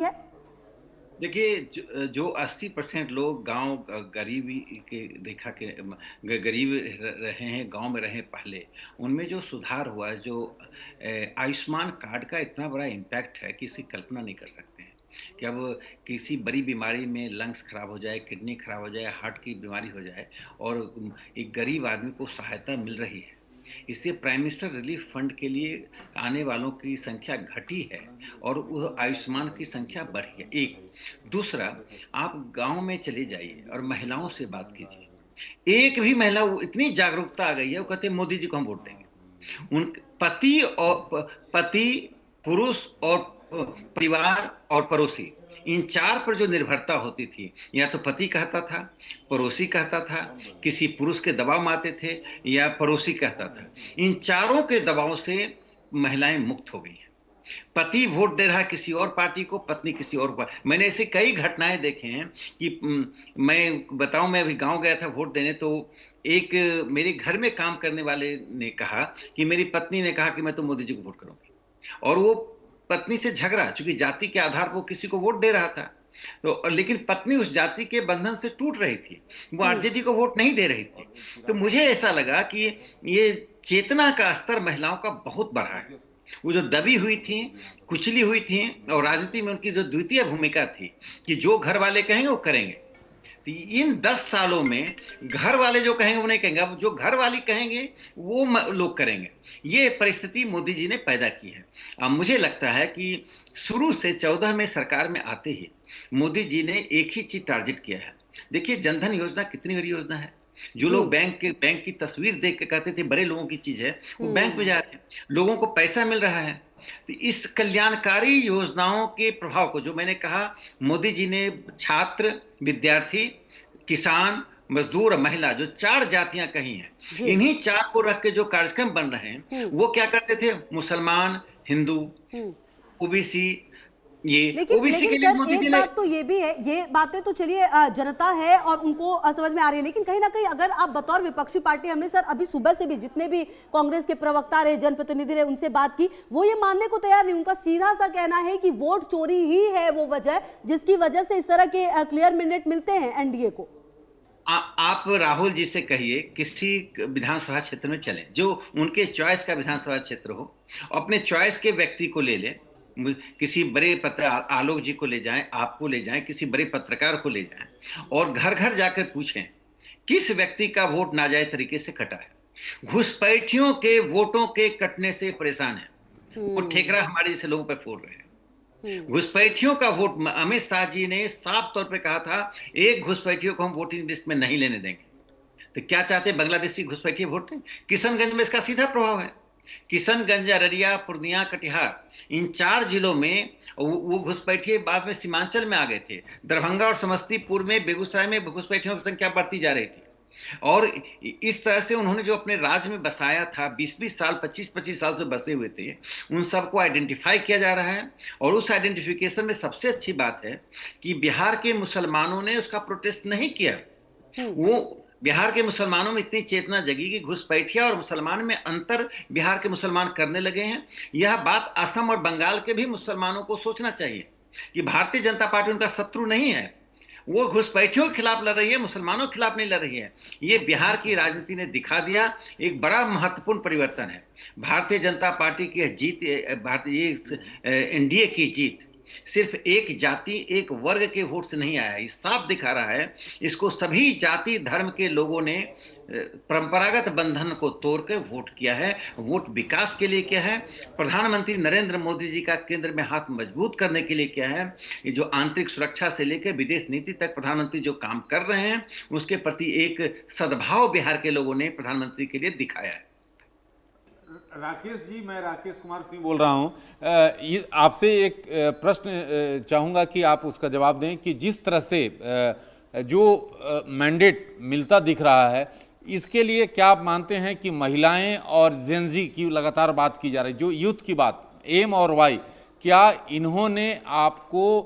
है। देखिए जो 80% लोग गांव गरीबी के देखा के गरीब रहे हैं, गांव में रहे पहले, उनमें जो सुधार हुआ है, जो आयुष्मान कार्ड का इतना बड़ा इम्पैक्ट है कि इसकी कल्पना नहीं कर सकते हैं कि अब किसी बड़ी बीमारी में लंग्स खराब हो जाए, किडनी खराब हो जाए, हार्ट की बीमारी हो जाए और एक गरीब आदमी को सहायता मिल रही है। इससे प्राइम मिनिस्टर रिलीफ फंड के लिए आने वालों की संख्या घटी है और वो आयुष्मान की संख्या बढ़ी है। एक दूसरा, आप गांव में चले जाइए और महिलाओं से बात कीजिए, एक भी महिला, वो इतनी जागरूकता आ गई है, वो कहते हैं मोदी जी को हम वोट देंगे। उन पति, पुरुष और परिवार और पड़ोसी, इन चार पर जो निर्भरता होती थी, या तो पति कहता था, पड़ोसी कहता था, किसी पुरुष के दबाव में आते थे, या पड़ोसी कहता था, इन चारों के दबाव से महिलाएं मुक्त हो गई हैं। पति वोट दे रहा है किसी और पार्टी को, पत्नी किसी और को। मैंने ऐसे कई घटनाएं देखे हैं कि मैं बताऊं, मैं अभी गांव गया था वोट देने, तो एक मेरे घर में काम करने वाले ने कहा कि मेरी पत्नी ने कहा कि मैं तो मोदी जी को वोट करूंगी, और वो पत्नी से झगड़ा, चूंकि जाति के आधार पर वो किसी को वोट दे रहा था, तो लेकिन पत्नी उस जाति के बंधन से टूट रही थी, वो हम्म। आरजेडी को वोट नहीं दे रही थी। तो मुझे ऐसा लगा कि ये चेतना का स्तर महिलाओं का बहुत बढ़ा है। वो जो दबी हुई थी, कुचली हुई थी, और राजनीति में उनकी जो द्वितीय भूमिका थी कि जो घर वाले कहेंगे वो करेंगे, तो इन 10 सालों में घर वाले जो कहेंगे वो नहीं कहेंगे, अब जो घर वाली कहेंगे वो लोग करेंगे। ये परिस्थिति मोदी जी ने पैदा की है। अब मुझे लगता है कि शुरू से 14 में सरकार में आते ही मोदी जी ने एक ही चीज टारगेट किया है। देखिए, जनधन योजना कितनी बड़ी योजना है। जो जी। लोग बैंक की तस्वीर देख के कहते थे बड़े लोगों की चीज है, वो बैंक में हम्म। जा रहे हैं, लोगों को पैसा मिल रहा है। तो इस कल्याणकारी योजनाओं के प्रभाव को, जो मैंने कहा, मोदी जी ने छात्र, विद्यार्थी, किसान, मजदूर और महिला, जो चार जातियां कही हैं, जी। इन्हीं चार को रख के जो कार्यक्रम बन रहे हैं, हम्म। वो क्या करते थे, मुसलमान, हिंदू, हम्म। ओबीसी, ये लेकिन ओबीसी लेकिन के लिए सर, मोदी जी एक ने। बात तो ये भी है, ये बातें तो चलिए जनता है और उनको समझ में आ रही है, लेकिन कहीं ना कहीं अगर आप बतौर विपक्षी पार्टी, हमने सर अभी सुबह से भी जितने भी कांग्रेस के प्रवक्ता रहे, जनप्रतिनिधि रहे, उनसे बात की, वो ये मानने को तैयार नहीं। उनका सीधा सा कहना है कि वोट चोरी ही है वो वजह, जिसकी वजह से इस तरह के क्लियर मैंडेट मिलते हैं एनडीए को। आप राहुल जी से कहिए किसी विधानसभा क्षेत्र में चलें, जो उनके चॉइस का विधानसभा क्षेत्र हो, अपने चॉइस के व्यक्ति को ले लें, किसी बड़े पत्र आलोक जी को ले जाएं, आपको ले जाएं, किसी बड़े पत्रकार को ले जाएं, और घर घर जाकर पूछें किस व्यक्ति का वोट नाजायज तरीके से कटा है। घुसपैठियों के वोटों के कटने से परेशान है, वो हम्म। ठेकरा हमारे जैसे लोगों पर फोड़ रहे हैं। हम्म। घुसपैठियों का वोट, अमित शाह जी ने साफ तौर पे कहा था, एक घुसपैठियों को हम वोटिंग लिस्ट में नहीं लेने देंगे। तो क्या चाहते हैं, बांग्लादेशी घुसपैठिए वोट दें? किशनगंज में इसका सीधा प्रभाव है। किशनगंज, अररिया, पूर्णिया, कटिहार, इन चार जिलों में वो घुसपैठिए बाद में सीमांचल में आ गए थे। दरभंगा और समस्तीपुर में, बेगूसराय में घुसपैठियों की संख्या बढ़ती जा रही थी। और इस तरह से उन्होंने जो अपने राज्य में बसाया था, 20-20 साल, 25-25 साल से बसे हुए थे, उन सबको आइडेंटिफाई किया जा रहा है। और उस आइडेंटिफिकेशन में सबसे अच्छी बात है कि बिहार के मुसलमानों ने उसका प्रोटेस्ट नहीं किया। हम्म। वो बिहार के मुसलमानों में इतनी चेतना जगी कि घुसपैठिया और मुसलमान में अंतर बिहार के मुसलमान करने लगे हैं। यह बात असम और बंगाल के भी मुसलमानों को सोचना चाहिए कि भारतीय जनता पार्टी उनका शत्रु नहीं है। वो घुसपैठियों के खिलाफ लड़ रही है, मुसलमानों के खिलाफ नहीं लड़ रही है। ये बिहार की राजनीति ने दिखा दिया। एक बड़ा महत्वपूर्ण परिवर्तन है। भारतीय जनता पार्टी की जीत, भारतीय एनडीए की जीत सिर्फ एक जाति, एक वर्ग के वोट से नहीं आया। ये साफ दिखा रहा है, इसको सभी जाति धर्म के लोगों ने परंपरागत बंधन को तोड़कर वोट किया है। वोट विकास के लिए किया है। प्रधानमंत्री नरेंद्र मोदी जी का केंद्र में हाथ मजबूत करने के लिए किया है। ये जो आंतरिक सुरक्षा से लेकर विदेश नीति तक प्रधानमंत्री जो काम कर रहे हैं, उसके प्रति एक सद्भाव बिहार के लोगों ने प्रधानमंत्री के लिए दिखाया है। राकेश जी, मैं राकेश कुमार सिंह बोल रहा हूं। आपसे एक प्रश्न चाहूंगा कि आप उसका जवाब दें कि जिस तरह से जो मैंडेट मिलता दिख रहा है, इसके लिए क्या आप मानते हैं कि महिलाएं और जेनजी की लगातार बात की जा रही है, जो यूथ की बात, एम और वाई, क्या इन्होंने आपको